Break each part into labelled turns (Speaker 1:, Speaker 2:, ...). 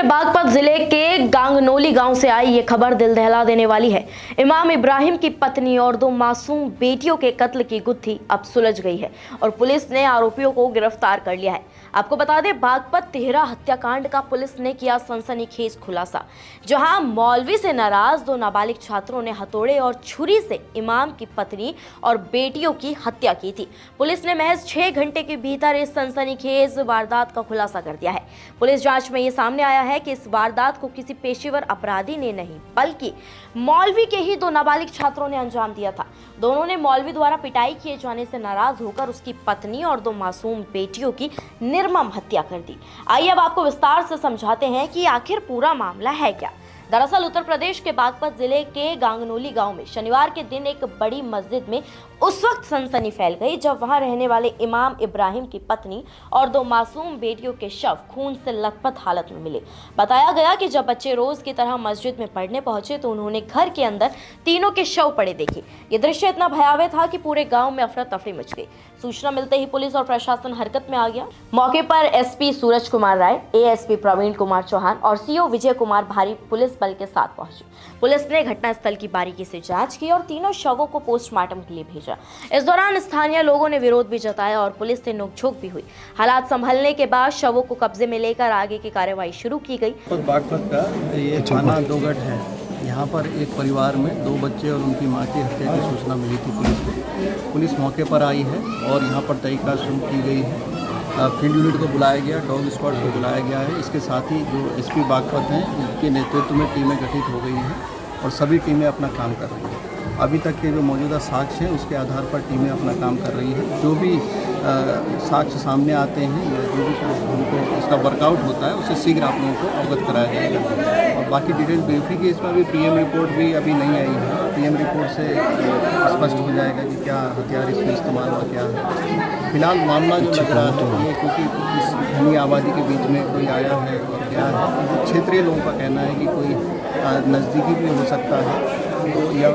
Speaker 1: के बागपत जिले के गांगनौली गांव से आई ये खबर दिल दहला देने वाली है। इमाम इब्राहिम की पत्नी और दो मासूम बेटियों के कत्ल की गुत्थी अब सुलझ गई है और पुलिस ने आरोपियों को गिरफ्तार कर लिया है। आपको बता दें, बागपत तिहरा हत्याकांड का पुलिस ने किया सनसनीखेज खुलासा, जहां मौलवी से नाराज दो नाबालिग छात्रों ने हथौड़े और छुरी से इमाम की पत्नी और बेटियों की हत्या की थी। पुलिस ने महज 6 घंटे के भीतर इस सनसनीखेज वारदात का खुलासा कर दिया है। पुलिस जांच में ये सामने आया है कि इस वारदात को किसी पेशेवर अपराधी ने नहीं बल्कि मौलवी के ही दो नाबालिग छात्रों ने अंजाम दिया था। दोनों ने मौलवी द्वारा पिटाई किए जाने से नाराज होकर उसकी पत्नी और दो मासूम बेटियों की निर्मम हत्या कर दी। आइए अब आपको विस्तार से समझाते हैं कि आखिर पूरा मामला है क्या। दरअसल उत्तर प्रदेश के बागपत जिले के गांगनौली गांव में शनिवार के दिन एक बड़ी मस्जिद में उस वक्त सनसनी फैल गई जब वहां रहने वाले इमाम इब्राहिम की पत्नी और दो मासूम बेटियों के शव खून से लथपथ हालत में मिले। बताया गया कि जब बच्चे रोज की तरह मस्जिद में पढ़ने पहुंचे तो उन्होंने घर के अंदर तीनों के शव पड़े देखे। ये दृश्य इतना भयावह था कि पूरे गांव में अफरा तफरी मच गई। सूचना मिलते ही पुलिस और प्रशासन हरकत में आ गया। मौके पर एसपी सूरज कुमार राय, एएसपी प्रवीण कुमार चौहान और सीओ विजय कुमार भारी पुलिस बल के साथ पहुंचे। पुलिस ने घटनास्थल की बारीकी से जांच की और तीनों शवों को पोस्टमार्टम के लिए भेजा। इस दौरान स्थानीय लोगों ने विरोध भी जताया और पुलिस से नोकझोंक भी हुई। हालात संभलने के बाद शवों को कब्जे में लेकर आगे की कार्रवाई शुरू की गई।
Speaker 2: बागपत का ये थाना दोगट है। यहाँ पर एक परिवार में दो बच्चे और उनकी मां की हत्या की सूचना मिली थी पुलिस को। पुलिस मौके पर आई है और यहाँ पर तहकीकात शुरू की गई है। फील्ड यूनिट को बुलाया गया, डॉग स्क्वाड को बुलाया गया है। इसके साथ ही जो एसपी बागपत हैं उनके नेतृत्व में टीमें गठित हो गई हैं और सभी टीमें अपना काम कर रही हैं। अभी तक के जो मौजूदा साक्ष्य हैं उसके आधार पर टीमें अपना काम कर रही हैं। जो भी साक्ष्य सामने आते हैं या जो भी उनको उसका वर्कआउट होता है उससे शीघ्र आप लोगों को अवगत कराया जाएगा। और बाकी डिटेल ब्रीफिंग की इसमें भी पीएम रिपोर्ट भी अभी नहीं आई है। पीएम रिपोर्ट से स्पष्ट हो जाएगा कि क्या हथियार इसमें इस्तेमाल हुआ, क्या है। फिलहाल मामला जो लग रहा है ये क्योंकि इस घनी आबादी के बीच में कोई आया है और क्या है, क्षेत्रीय लोगों का कहना है कि कोई नज़दीकी भी हो सकता है या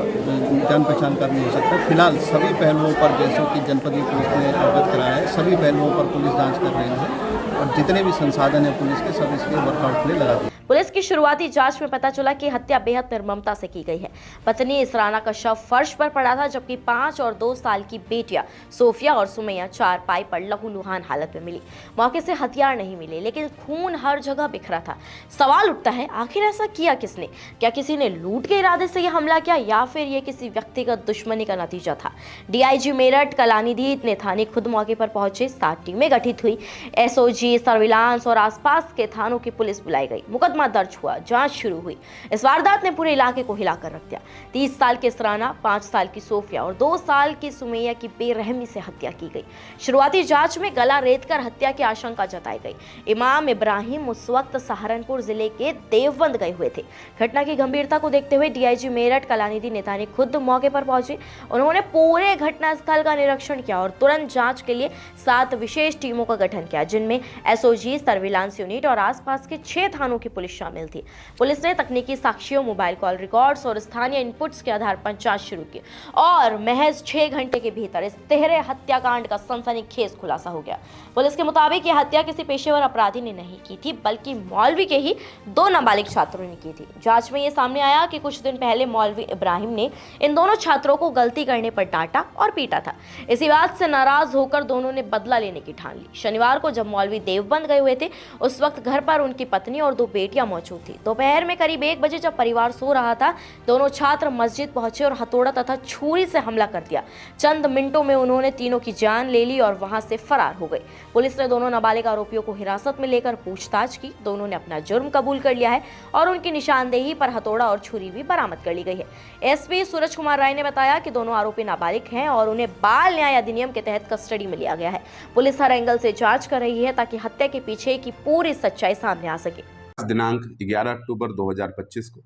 Speaker 2: जान पहचान का भी हो सकता है। फिलहाल सभी पहलुओं पर जैसे कि जनपदीय पुलिस ने अवगत कराया है, सभी पहलुओं पर पुलिस जांच कर रही है और जितने भी संसाधन हैं पुलिस के सब इसके वर्कआउट के लिए लगा दिए।
Speaker 1: पुलिस की शुरुआती जांच में पता चला कि हत्या बेहद निर्ममता से की गई है। पत्नी इसराना का शव फर्श पर पड़ा था, जबकि 5 और 2 साल की बेटियां सोफिया और सुमैया चारपाई पर लहूलुहान हालत में मिली। मौके से हथियार नहीं मिले, लेकिन खून हर जगह बिखरा था। सवाल उठता है, आखिर ऐसा किया किसने? क्या किसी ने लूट के इरादे से यह हमला किया या फिर ये किसी व्यक्तिगत दुश्मनी का नतीजा था? डीआईजी मेरठ कलानिधि ने थाने खुद मौके पर पहुंचे। 7 टीमें गठित हुई। एसओजी, सर्विलांस और आसपास के थानों की पुलिस बुलाई गई। मुकदमा दर्ज हुआ, जांच शुरू हुई। इस वारदात ने पूरे इलाके को हिलाकर रख दिया। 30 साल की इसराना, 5 साल की सोफिया और 2 साल की सुमैया की बेरहमी से हत्या की गई। शुरुआती जांच में गला रेतकर हत्या की आशंका जताई गई। इमाम इब्राहिम उस वक्त सहारनपुर जिले के देवबंद गए हुए थे। घटना की गंभीरता को देखते हुए डीआईजी मेरठ कलानिधि नेता ने खुद मौके पर पहुंचे। उन्होंने पूरे घटनास्थल का निरीक्षण किया और तुरंत जांच के लिए 7 विशेष टीमों का गठन किया, जिनमें एसओजी, सर्विलांस यूनिट और आसपास के 6 थानों की पुलिस शामिल थी। पुलिस ने तकनीकी साक्ष्यों, मोबाइल कॉल रिकॉर्ड्स और स्थानीय इनपुट्स के आधार पर जांच शुरू की और महज 6 घंटे के भीतर इस तिहरे हत्याकांड का सनसनीखेज खुलासा हो गया। पुलिस के मुताबिक यह हत्या किसी पेशेवर अपराधी ने नहीं की थी बल्कि मौलवी के ही 2 नाबालिग छात्रों ने की थी। जांच में यह सामने आया कि कुछ दिन पहले मौलवी इब्राहिम ने इन दोनों छात्रों को गलती करने पर डांटा और पीटा था। इसी बात से नाराज होकर दोनों ने बदला लेने की ठान ली। शनिवार को जब मौलवी देवबंद गए हुए थे, उस वक्त घर पर उनकी पत्नी और 2 बेटियां मौजूद थी। दोपहर में करीब 1 बजे जब परिवार सो रहा था, दोनों छात्र मस्जिद पहुंचे और हथौड़ा तथा छुरी से हमला कर दिया। चंद मिनटों में उन्होंने तीनों की जान ले ली और वहां से फरार हो गए। पुलिस ने दोनों नाबालिग आरोपियों को हिरासत में लेकर पूछताछ की। दोनों ने अपना जुर्म कबूल कर लिया है और उनकी निशानदेही पर हथौड़ा और छुरी भी बरामद कर ली गई है। एसपी सूरज कुमार राय ने बताया कि दोनों आरोपी नाबालिग हैं और उन्हें बाल न्याय अधिनियम के तहत कस्टडी में लिया गया है। पुलिस हर एंगल से जांच कर रही है ताकि हत्या के पीछे की पूरी सच्चाई सामने आ सके।
Speaker 3: दिनांक 11 अक्टूबर 2025 को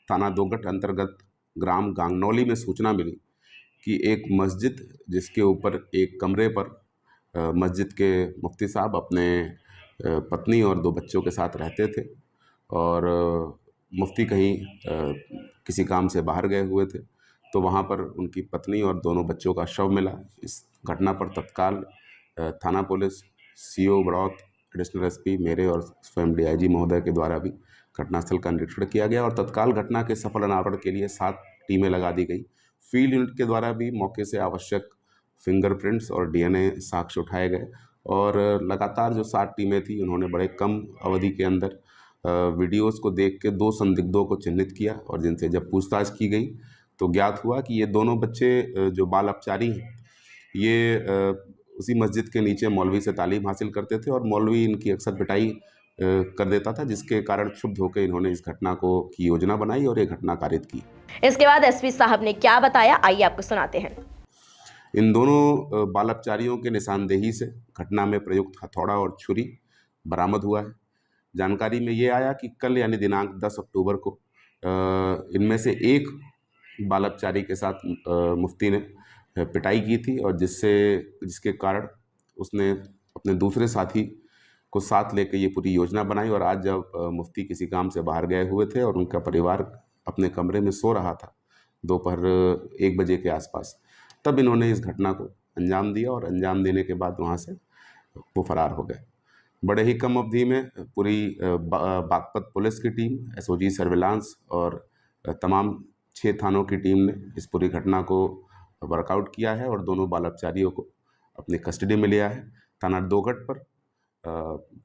Speaker 3: थाना दोगट अंतर्गत ग्राम गांगनौली में सूचना मिली कि एक मस्जिद जिसके ऊपर एक कमरे पर मस्जिद के मुफ्ती साहब अपने पत्नी और 2 बच्चों के साथ रहते थे और मुफ्ती कहीं किसी काम से बाहर गए हुए थे, तो वहाँ पर उनकी पत्नी और दोनों बच्चों का शव मिला। इस घटना पर तत्काल थाना police, CO Baraut additional SP मेरे और स्वयं डीआईजी महोदय के द्वारा भी घटनास्थल का निरीक्षण किया गया और तत्काल घटना के सफल अनावरण के लिए 7 टीमें लगा दी गई। फील्ड यूनिट के द्वारा भी मौके से आवश्यक फिंगरप्रिंट्स और डीएनए साक्ष्य उठाए गए और लगातार जो 7 टीमें थी उन्होंने बड़े कम अवधि के अंदर वीडियोस को देख के 2 संदिग्धों को चिन्हित किया और जिनसे जब पूछताछ की गई तो ज्ञात हुआ कि ये दोनों बच्चे जो बाल अपचारी हैं ये उसी मस्जिद के नीचे मौलवी से तालीम हासिल करते थे और मौलवी इनकी अक्सर पिटाई कर देता था, जिसके कारण क्षुब्ध होकर इन्होंने इस घटना की योजना बनाई और ये घटना कारित की।
Speaker 1: इसके बाद एसपी साहब ने क्या बताया, आइए आपको सुनाते हैं।
Speaker 3: इन दोनों बाल अपचारियों के निशानदेही से घटना में प्रयुक्त हथौड़ा और छुरी बरामद हुआ है। जानकारी में ये आया कि कल यानी दिनांक 10 अक्टूबर को इनमें से एक बाल अपचारी के साथ मुफ्ती ने पिटाई की थी और जिसके कारण उसने अपने दूसरे साथी को साथ लेकर ये पूरी योजना बनाई और आज जब मुफ्ती किसी काम से बाहर गए हुए थे और उनका परिवार अपने कमरे में सो रहा था दोपहर 1 बजे के आसपास, तब इन्होंने इस घटना को अंजाम दिया और अंजाम देने के बाद वहाँ से वो फरार हो गए। बड़े ही कम अवधि में पूरी बागपत पुलिस की टीम, एसओजी सर्विलांस और तमाम 6 थानों की टीम ने इस पूरी घटना को वर्कआउट किया है और दोनों बाल अपचारियों को अपनी कस्टडी में लिया है। थाना दोगट पर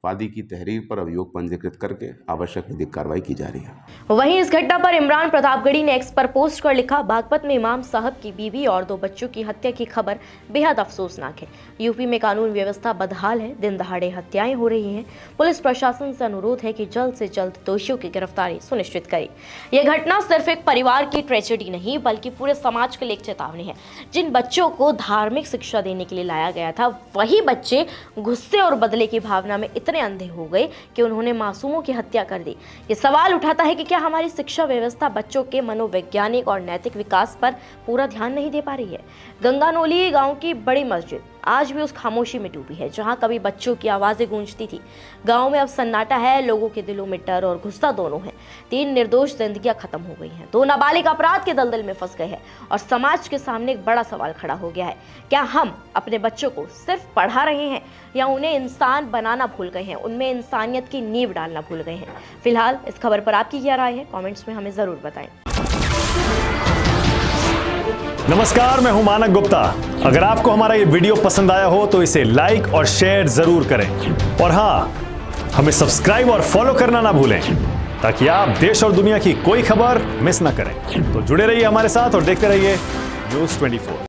Speaker 3: वादी की तहरीर पर अभियोग पंजीकृत करके आवश्यक विधिक कार्रवाई की जा रही है।
Speaker 1: वहीं इस घटना पर इमरान प्रतापगढ़ी ने एक्स पर पोस्ट कर लिखा, बागपत में इमाम साहब की बीवी और 2 बच्चों की हत्या की खबर बेहद अफसोसनाक है। यूपी में कानून व्यवस्था बदहाल है, दिन दहाड़े हत्याएं हो रही हैं। पुलिस प्रशासन से अनुरोध है कि जल्द से जल्द दोषियों की गिरफ्तारी सुनिश्चित करे। यह घटना सिर्फ एक परिवार की ट्रेजेडी नहीं बल्कि पूरे समाज के लिए एक चेतावनी है। जिन बच्चों को धार्मिक शिक्षा देने के लिए लाया गया था, वही बच्चे गुस्से और बदले की भावना में इतने अंधे हो गए कि उन्होंने मासूमों की हत्या कर दी। ये सवाल उठाता है कि क्या हमारी शिक्षा व्यवस्था बच्चों के मनोवैज्ञानिक और नैतिक विकास पर पूरा ध्यान नहीं दे पा रही है। गंगानोली गांव की बड़ी मस्जिद आज भी उस खामोशी में डूबी है जहां कभी बच्चों की आवाजें गूंजती थी। गांव में अब सन्नाटा है, लोगों के दिलों में डर और गुस्सा दोनों है। 3 निर्दोष जिंदगियां खत्म हो गई हैं, 2 नाबालिग अपराध के दलदल में फंस गए हैं और समाज के सामने एक बड़ा सवाल खड़ा हो गया है, क्या हम अपने बच्चों को सिर्फ पढ़ा रहे हैं या उन्हें इंसान बनाना भूल गए हैं, उनमें इंसानियत की नींव डालना भूल गए हैं। फिलहाल इस खबर पर आपकी क्या राय है, कमेंट्स में हमें जरूर बताएं।
Speaker 4: नमस्कार, मैं हूं मानक गुप्ता। अगर आपको हमारा ये वीडियो पसंद आया हो तो इसे लाइक और शेयर जरूर करें और हाँ, हमें सब्सक्राइब और फॉलो करना ना भूलें ताकि आप देश और दुनिया की कोई खबर मिस ना करें। तो जुड़े रहिए हमारे साथ और देखते रहिए न्यूज़ 24।